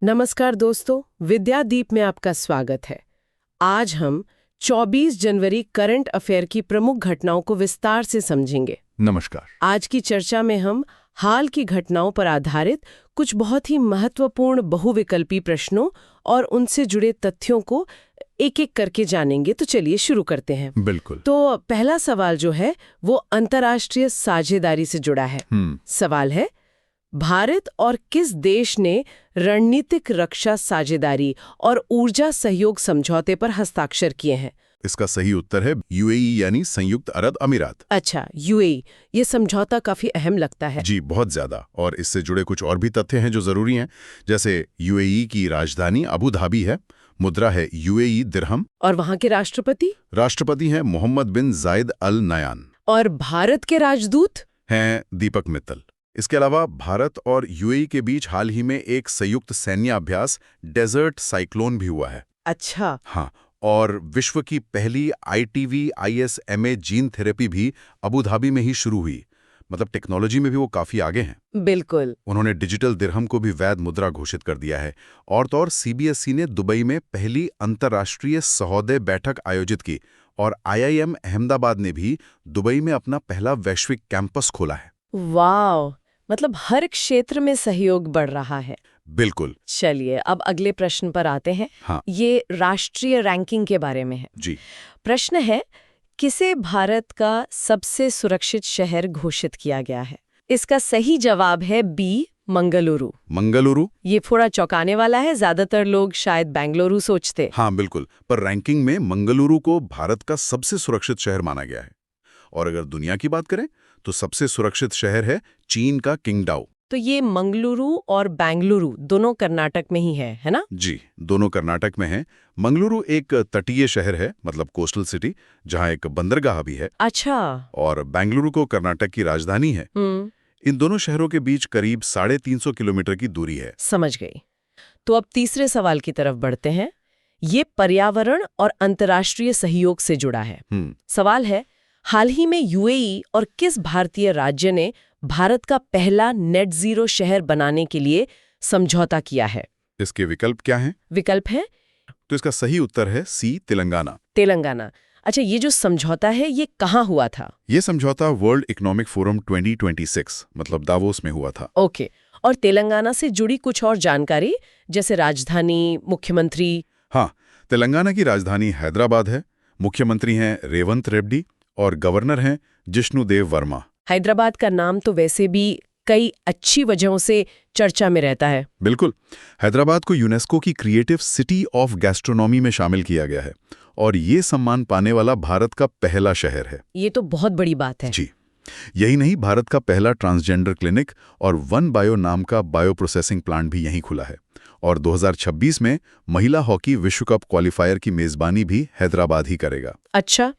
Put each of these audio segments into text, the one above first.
नमस्कार दोस्तों, विद्यादीप में आपका स्वागत है। आज हम 24 जनवरी करंट अफेयर की प्रमुख घटनाओं को विस्तार से समझेंगे। नमस्कार। आज की चर्चा में हम हाल की घटनाओं पर आधारित कुछ बहुत ही महत्वपूर्ण बहुविकल्पी प्रश्नों और उनसे जुड़े तथ्यों को एक एक करके जानेंगे। तो चलिए शुरू करते हैं। बिल्कुल। तो पहला सवाल जो है वो अंतर्राष्ट्रीय साझेदारी से जुड़ा है। सवाल है, भारत और किस देश ने रणनीतिक रक्षा साझेदारी और ऊर्जा सहयोग समझौते पर हस्ताक्षर किए हैं? इसका सही उत्तर है यूएई यानी संयुक्त अरब अमीरात। अच्छा, यूएई। ये समझौता काफी अहम लगता है। जी, बहुत ज्यादा। और इससे जुड़े कुछ और भी तथ्य हैं जो जरूरी हैं, जैसे यूएई की राजधानी अबू धाबी है, मुद्रा है यूएई दिरहम, और वहाँ के राष्ट्रपति हैं मोहम्मद बिन जायद अल नयान, और भारत के राजदूत हैं दीपक मित्तल। इसके अलावा भारत और यूएई के बीच हाल ही में एक संयुक्त सैन्य अभ्यास डेजर्ट साइक्लोन भी हुआ है। अच्छा। हाँ, और विश्व की पहली ITV-ISMA जीन थेरेपी भी अबू धाबी में ही शुरू हुई। मतलब टेक्नोलॉजी में भी वो काफी आगे हैं। बिल्कुल। उन्होंने डिजिटल दिरहम को भी वैध मुद्रा घोषित कर दिया है। और तो और CBSE ने दुबई में पहली अंतर्राष्ट्रीय सौदे बैठक आयोजित की, और IIM अहमदाबाद ने भी दुबई में अपना पहला वैश्विक कैंपस खोला है। वाह, मतलब हर क्षेत्र में सहयोग बढ़ रहा है। बिल्कुल। चलिए अब अगले प्रश्न पर आते हैं। हाँ। ये राष्ट्रीय रैंकिंग के बारे में है। जी। प्रश्न है, किसे भारत का सबसे सुरक्षित शहर घोषित किया गया है? इसका सही जवाब है बी, मंगलुरु। मंगलुरु? ये थोड़ा चौंकाने वाला है, ज्यादातर लोग शायद बेंगलुरु सोचते। हाँ बिल्कुल, पर रैंकिंग में मंगलुरु को भारत का सबसे सुरक्षित शहर माना गया है। और अगर दुनिया की बात करें तो सबसे सुरक्षित शहर है चीन का किंगडाओ। तो ये मंगलुरु और बेंगलुरु दोनों कर्नाटक में ही है ना? जी, दोनों कर्नाटक में हैं। मंगलुरु एक तटीय शहर है, मतलब कोस्टल सिटी, जहां एक बंदरगाह भी है। अच्छा। और बेंगलुरु को कर्नाटक की राजधानी है। इन दोनों शहरों के बीच करीब 350 किलोमीटर की दूरी है। समझ गई। तो अब तीसरे सवाल की तरफ बढ़ते हैं। ये पर्यावरण और अंतर्राष्ट्रीय सहयोग से जुड़ा है। सवाल है, हाल ही में यूएई और किस भारतीय राज्य ने भारत का पहला नेट जीरो शहर बनाने के लिए समझौता किया है? इसके विकल्प क्या हैं? विकल्प है, तो इसका सही उत्तर है सी, तेलंगाना। तेलंगाना। अच्छा, ये जो समझौता है ये कहाँ हुआ था? ये समझौता वर्ल्ड इकोनॉमिक फोरम 2026 मतलब दावोस में हुआ था। ओके। और तेलंगाना से जुड़ी कुछ और जानकारी, जैसे राजधानी, मुख्यमंत्री? हाँ, तेलंगाना की राजधानी हैदराबाद है, मुख्यमंत्री हैं रेवंत रेड्डी और गवर्नर हैं जिष्णुदेव वर्मा। हैदराबाद का नाम तो वैसे भी कई अच्छी वजहों से चर्चा में रहता है। बिल्कुल। हैदराबाद को यूनेस्को की क्रिएटिव सिटी ऑफ गैस्ट्रोनॉमी में शामिल किया गया है, और ये सम्मान पाने वाला भारत का पहला शहर है। ये तो बहुत बड़ी बात है। जी। यही नहीं, भारत का पहला ट्रांसजेंडर क्लिनिक और वन बायो नाम का बायो प्रोसेसिंग प्लांट भी यहीं खुला है। और 2026 में महिला हॉकी विश्व कप क्वालिफायर की मेजबानी भी हैदराबाद ही करेगा। अच्छा।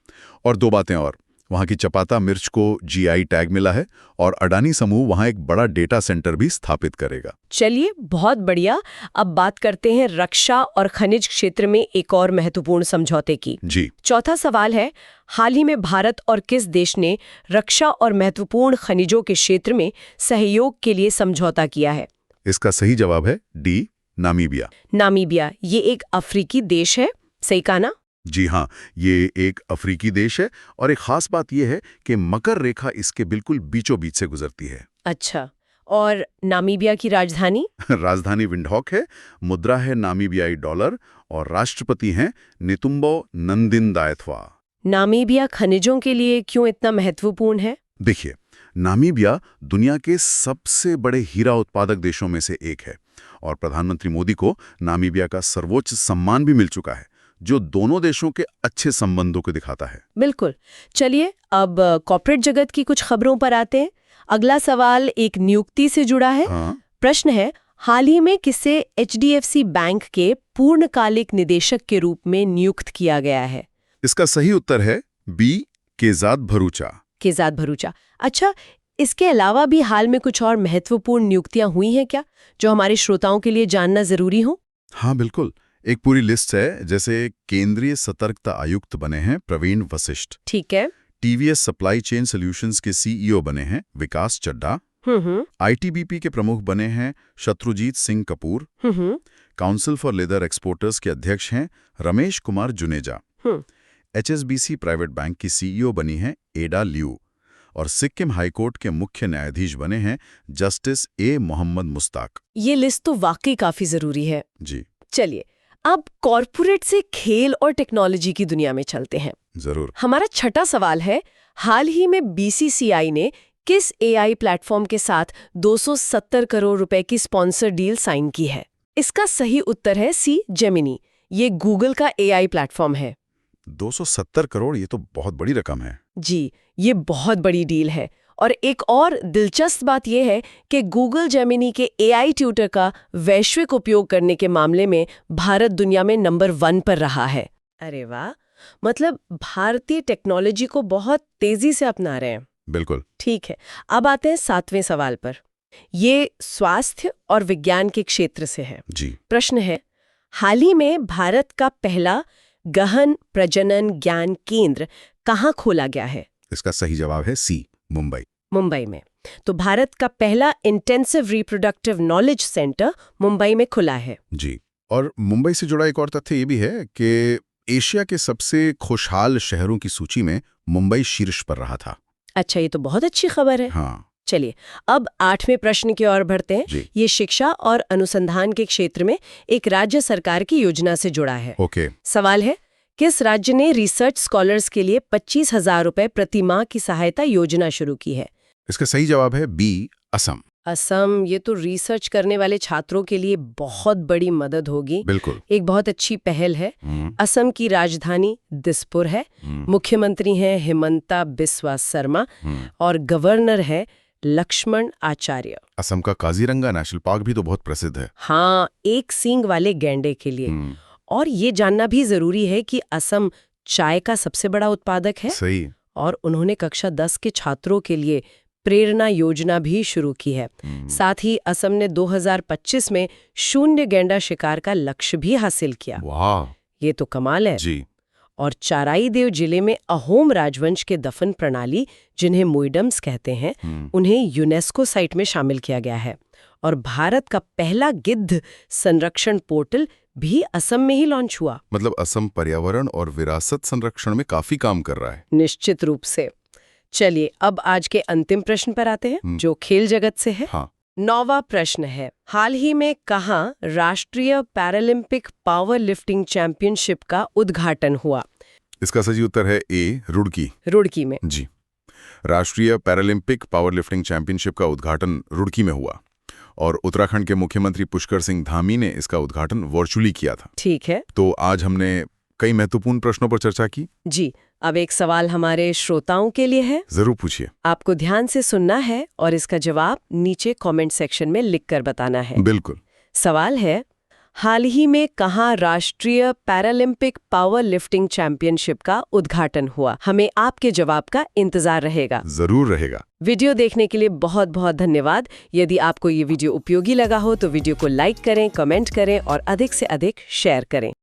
और दो बातें और, वहाँ की चपाता मिर्च को GI टैग मिला है, और अडानी समूह वहाँ एक बड़ा डेटा सेंटर भी स्थापित करेगा। चलिए, बहुत बढ़िया। अब बात करते हैं रक्षा और खनिज क्षेत्र में एक और महत्वपूर्ण समझौते की। जी। चौथा सवाल है, हाल ही में भारत और किस देश ने रक्षा और महत्वपूर्ण खनिजों के क्षेत्र में सहयोग के लिए समझौता किया है? इसका सही जवाब है डी, नामीबिया। नामीबिया, ये एक अफ्रीकी देश है, सही कहा ना? जी हाँ, ये एक अफ्रीकी देश है, और एक खास बात यह है कि मकर रेखा इसके बिल्कुल बीचों बीच से गुजरती है। अच्छा। और नामीबिया की राजधानी? राजधानी विंडहॉक है, मुद्रा है नामीबियाई डॉलर, और राष्ट्रपति हैं नितुम्बो नंदिन-दायथवा। नामीबिया खनिजों के लिए क्यों इतना महत्वपूर्ण है? देखिए, नामीबिया दुनिया के सबसे बड़े हीरा उत्पादक देशों में से एक है, और प्रधानमंत्री मोदी को नामीबिया का सर्वोच्च सम्मान भी मिल चुका है, जो दोनों देशों के अच्छे संबंधों को दिखाता है। बिल्कुल। चलिए अब कॉर्पोरेट जगत की कुछ खबरों पर आते हैं। अगला सवाल एक नियुक्ति से जुड़ा है। प्रश्न है, हाल ही में किसे HDFC बैंक के पूर्णकालिक निदेशक के रूप में नियुक्त किया गया है? इसका सही उत्तर है बी, केजाद भरूचा। केजाद भरूचा। अच्छा, इसके अलावा भी हाल में कुछ और महत्वपूर्ण नियुक्तियां हुई हैं क्या, जो हमारे श्रोताओं के लिए जानना जरूरी हो? हाँ बिल्कुल, एक पूरी लिस्ट है। जैसे केंद्रीय सतर्कता आयुक्त बने हैं प्रवीण वशिष्ठ। ठीक है। TVS सप्लाई चेन सॉल्यूशंस के CEO बने हैं विकास चड्ढा। आईटीबीपी के प्रमुख बने हैं Shatrujeet Singh Kapoor. Council for leather exporters के अध्यक्ष हैं Ramesh Kumar Juneja. HSBC private bank की सीईओ बनी हैं एडा लियू। और सिक्किम हाईकोर्ट के मुख्य न्यायाधीश बने हैं जस्टिस ए मोहम्मद मुश्ताक। ये लिस्ट तो वाकई काफी जरूरी है जी। चलिए अब कॉर्पोरेट से खेल और टेक्नोलॉजी की दुनिया में चलते हैं। जरूर। हमारा छठा सवाल है, हाल ही में बीसीसीआई ने किस एआई प्लेटफॉर्म के साथ 270 करोड़ रुपए की स्पॉन्सर डील साइन की है? इसका सही उत्तर है सी, जेमिनी। ये गूगल का एआई प्लेटफॉर्म है। 270 करोड़, ये तो बहुत बड़ी रकम है। जी, ये बहुत बड़ी डील है। और एक और दिलचस्प बात यह है कि गूगल जेमिनी के एआई ट्यूटर का वैश्विक उपयोग करने के मामले में भारत दुनिया में नंबर 1 पर रहा है। अरे वाह, मतलब भारतीय टेक्नोलॉजी को बहुत तेजी से अपना रहे हैं। बिल्कुल। ठीक है, अब आते हैं 7वें सवाल पर। ये स्वास्थ्य और विज्ञान के क्षेत्र से है। जी। प्रश्न है, हाल ही में भारत का पहला गहन प्रजनन ज्ञान केंद्र कहाँ खोला गया है? इसका सही जवाब है सी, मुंबई। मुंबई में। तो भारत का पहला intensive reproductive knowledge centre Mumbai में खुला है। जी। और मुंबई से जुड़ा एक और तथ्य ये भी है कि एशिया के सबसे खुशहाल शहरों की सूची में मुंबई शीर्ष पर रहा था। अच्छा, ये तो बहुत अच्छी खबर है। हाँ। चलिए अब 8वें प्रश्न की ओर बढ़ते हैं। ये शिक्षा और अनुसंधान के क्षेत्र में एक राज्य सरकार की योजना से जुड़ा है। ओके। सवाल है, किस राज्य ने रिसर्च स्कॉलर्स के लिए 25,000 रुपए प्रति माह की सहायता योजना शुरू की है? इसका सही जवाब है बी, असम। असम, ये तो रिसर्च करने वाले छात्रों के लिए बहुत बड़ी मदद होगी। बिल्कुल। एक बहुत अच्छी पहल है। असम की राजधानी दिसपुर है। मुख्यमंत्री हैं हिमंता बिस्वा शर्मा और गवर्नर है लक्ष्मण आचार्य। असम का काजीरंगा नेशनल पार्क भी तो बहुत प्रसिद्ध है। हाँ, एक सींग वाले गैंडे के लिए। और ये जानना भी जरूरी है कि असम चाय का सबसे बड़ा उत्पादक है। सही। और उन्होंने कक्षा 10 के छात्रों के लिए प्रेरणा योजना भी शुरू की है। साथ ही असम ने 2025 में शून्य गैंडा शिकार का लक्ष्य भी हासिल किया। वाह, ये तो कमाल है। जी। और चाराईदेव जिले में अहोम राजवंश के दफन प्रणाली, जिन्हें मोइडम्स कहते हैं, उन्हें यूनेस्को साइट में शामिल किया गया है। और भारत का पहला गिद्ध संरक्षण पोर्टल भी असम में ही लॉन्च हुआ। मतलब असम पर्यावरण और विरासत संरक्षण में काफी काम कर रहा है। निश्चित रूप से। चलिए अब आज के अंतिम प्रश्न पर आते हैं, जो खेल जगत से है। हाँ। 9वां प्रश्न है, हाल ही में कहाँ राष्ट्रीय पैरालंपिक पावर लिफ्टिंग चैंपियनशिप का उद्घाटन हुआ? इसका सही उत्तर है ए, रुड़की। रुड़की में। जी। राष्ट्रीय पैरालंपिक पावर लिफ्टिंग चैंपियनशिप का उद्घाटन रुड़की में हुआ और उत्तराखंड के मुख्यमंत्री पुष्कर सिंह धामी ने इसका उद्घाटन वर्चुअली किया था। ठीक है। तो आज हमने कई महत्वपूर्ण प्रश्नों पर चर्चा की। जी, अब एक सवाल हमारे श्रोताओं के लिए है। जरूर पूछिए। आपको ध्यान से सुनना है और इसका जवाब नीचे कमेंट सेक्शन में लिखकर बताना है। बिल्कुल। सवाल है, हाल ही में कहाँ राष्ट्रीय पैरालंपिक पावर लिफ्टिंग चैंपियनशिप का उद्घाटन हुआ? हमें आपके जवाब का इंतजार रहेगा। जरूर रहेगा। वीडियो देखने के लिए बहुत बहुत धन्यवाद। यदि आपको ये वीडियो उपयोगी लगा हो तो वीडियो को लाइक करें, कमेंट करें और अधिक से अधिक शेयर करें।